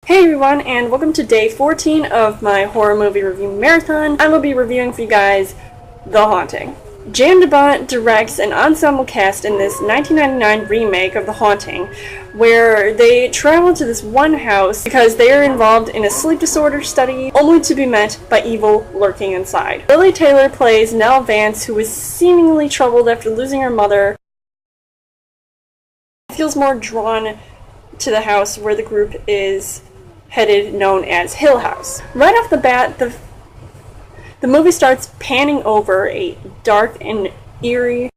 Hey everyone, and welcome to day 14 of my horror movie review marathon. I will be reviewing for you guys The Haunting. Jan DeBont directs an ensemble cast in this 1999 remake of The Haunting, where they travel to this one house because they are involved in a sleep disorder study, only to be met by evil lurking inside. Lily Taylor plays Nell Vance, who is seemingly troubled after losing her mother. Feels more drawn to the house where the group is headed, known as Hill House. Right off the bat, the movie starts panning over a dark and eerie,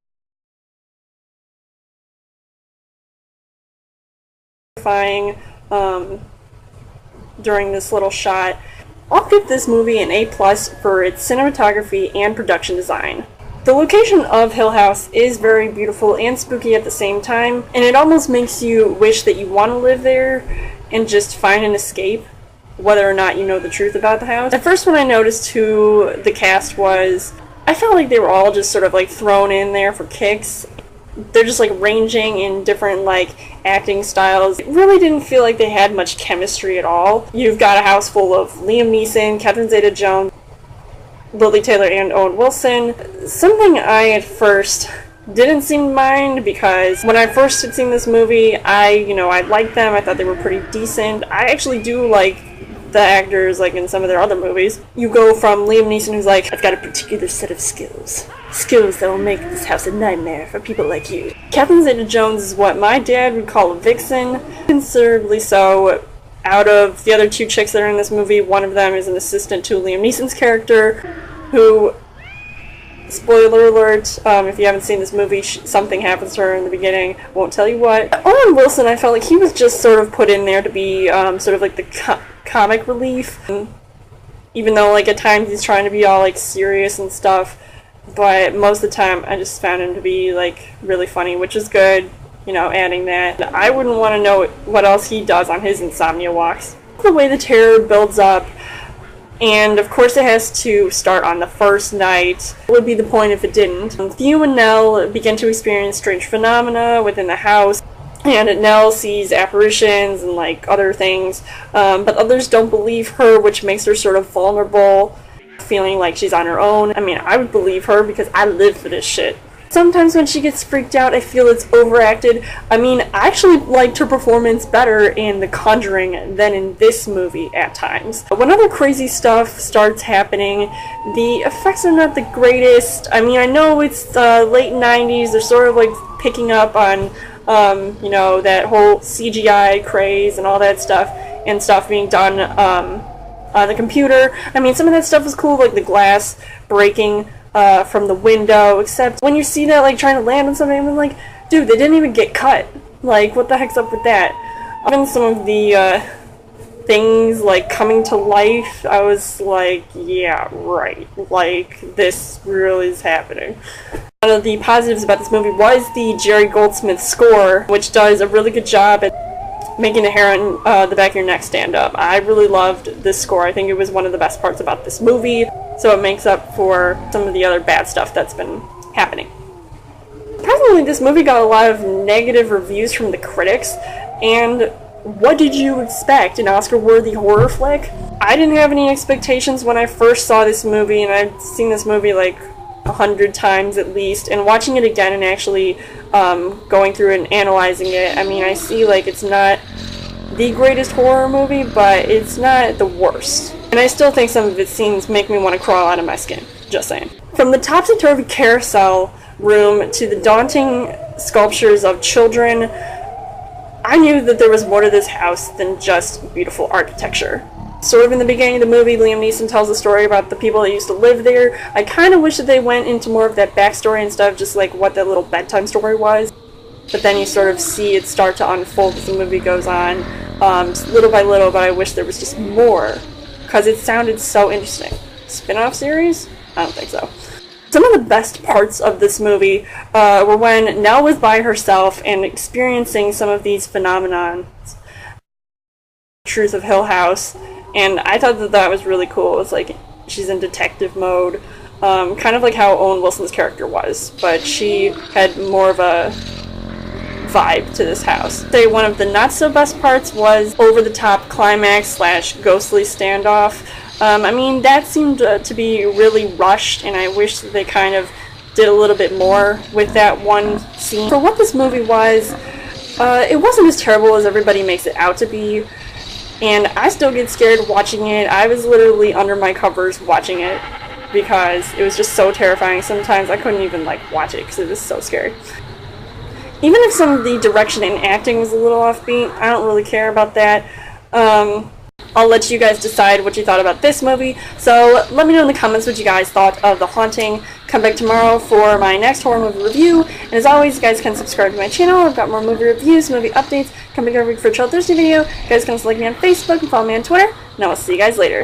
terrifying during this little shot. I'll give this movie an A+ for its cinematography and production design. The location of Hill House is very beautiful and spooky at the same time, and it almost makes you wish that you want to live there and just find an escape, whether or not you know the truth about the house. At first, when I noticed who the cast was, I felt like they were all just sort of like thrown in there for kicks. They're just like ranging in different like acting styles. It really didn't feel like they had much chemistry at all. You've got a house full of Liam Neeson, Catherine Zeta-Jones, Lily Taylor, and Owen Wilson. Something I at first didn't seem to mind, because when I first had seen this movie, I liked them. I thought they were pretty decent. I actually do like the actors, like in some of their other movies. You go from Liam Neeson, who's like, I've got a particular set of skills that will make this house a nightmare for people like you. Catherine Zeta-Jones is what my dad would call a vixen, considerably so. Out of the other two chicks that are in this movie, one of them is an assistant to Liam Neeson's character, who, spoiler alert, if you haven't seen this movie, something happens to her in the beginning. Won't tell you what. Owen Wilson, I felt like he was just sort of put in there to be sort of like the comic relief, even though like at times he's trying to be all like serious and stuff, but most of the time I just found him to be like really funny, which is good, adding that. I wouldn't want to know what else he does on his insomnia walks. The way the terror builds up, and of course it has to start on the first night. What would be the point if it didn't? Theo and Nell begin to experience strange phenomena within the house, and Nell sees apparitions and like other things, but others don't believe her, which makes her sort of vulnerable, feeling like she's on her own. I mean, I would believe her because I live for this shit. Sometimes when she gets freaked out, I feel it's overacted. I mean, I actually liked her performance better in The Conjuring than in this movie at times. But when other crazy stuff starts happening, the effects are not the greatest. I mean, I know it's the late 90s, they're sort of like picking up on, that whole CGI craze and all that stuff, and stuff being done on the computer. I mean, some of that stuff was cool, like the glass breaking from the window, except when you see that like trying to land on something, I'm like, dude, they didn't even get cut. Like, what the heck's up with that? Even some of the things like coming to life, I was like, yeah, right, like this really is happening. One of the positives about this movie was the Jerry Goldsmith score, which does a really good job at making the hair on the back of your neck stand up. I really loved this score. I think it was one of the best parts about this movie, so it makes up for some of the other bad stuff that's been happening. Surprisingly, this movie got a lot of negative reviews from the critics, and what did you expect? An Oscar-worthy horror flick? I didn't have any expectations when I first saw this movie, and I've seen this movie like 100 times at least, and watching it again and actually going through it and analyzing it, I mean, I see like it's not the greatest horror movie, but it's not the worst. And I still think some of its scenes make me want to crawl out of my skin, just saying. From the topsy-turvy carousel room to the daunting sculptures of children, I knew that there was more to this house than just beautiful architecture. Sort of in the beginning of the movie, Liam Neeson tells a story about the people that used to live there. I kind of wish that they went into more of that backstory and stuff, just like what that little bedtime story was. But then you sort of see it start to unfold as the movie goes on, little by little, but I wish there was just more, because it sounded so interesting. Spin-off series? I don't think so. Some of the best parts of this movie were when Nell was by herself and experiencing some of these phenomenons. Truth of Hill House, and I thought that that was really cool. It was like she's in detective mode, kind of like how Owen Wilson's character was, but she had more of a vibe to this house. I'd say one of the not so best parts was over the top climax / ghostly standoff. I mean, that seemed to be really rushed, and I wish that they kind of did a little bit more with that one scene. For what this movie was, it wasn't as terrible as everybody makes it out to be, and I still get scared watching it. I was literally under my covers watching it because it was just so terrifying. Sometimes I couldn't even watch it because it was so scary. Even if some of the direction and acting was a little offbeat, I don't really care about that. I'll let you guys decide what you thought about this movie. So let me know in the comments what you guys thought of The Haunting. Come back tomorrow for my next horror movie review. And as always, you guys can subscribe to my channel. I've got more movie reviews, movie updates. Come back every week for a Chill Thursday video. You guys can also like me on Facebook and follow me on Twitter. And I will see you guys later.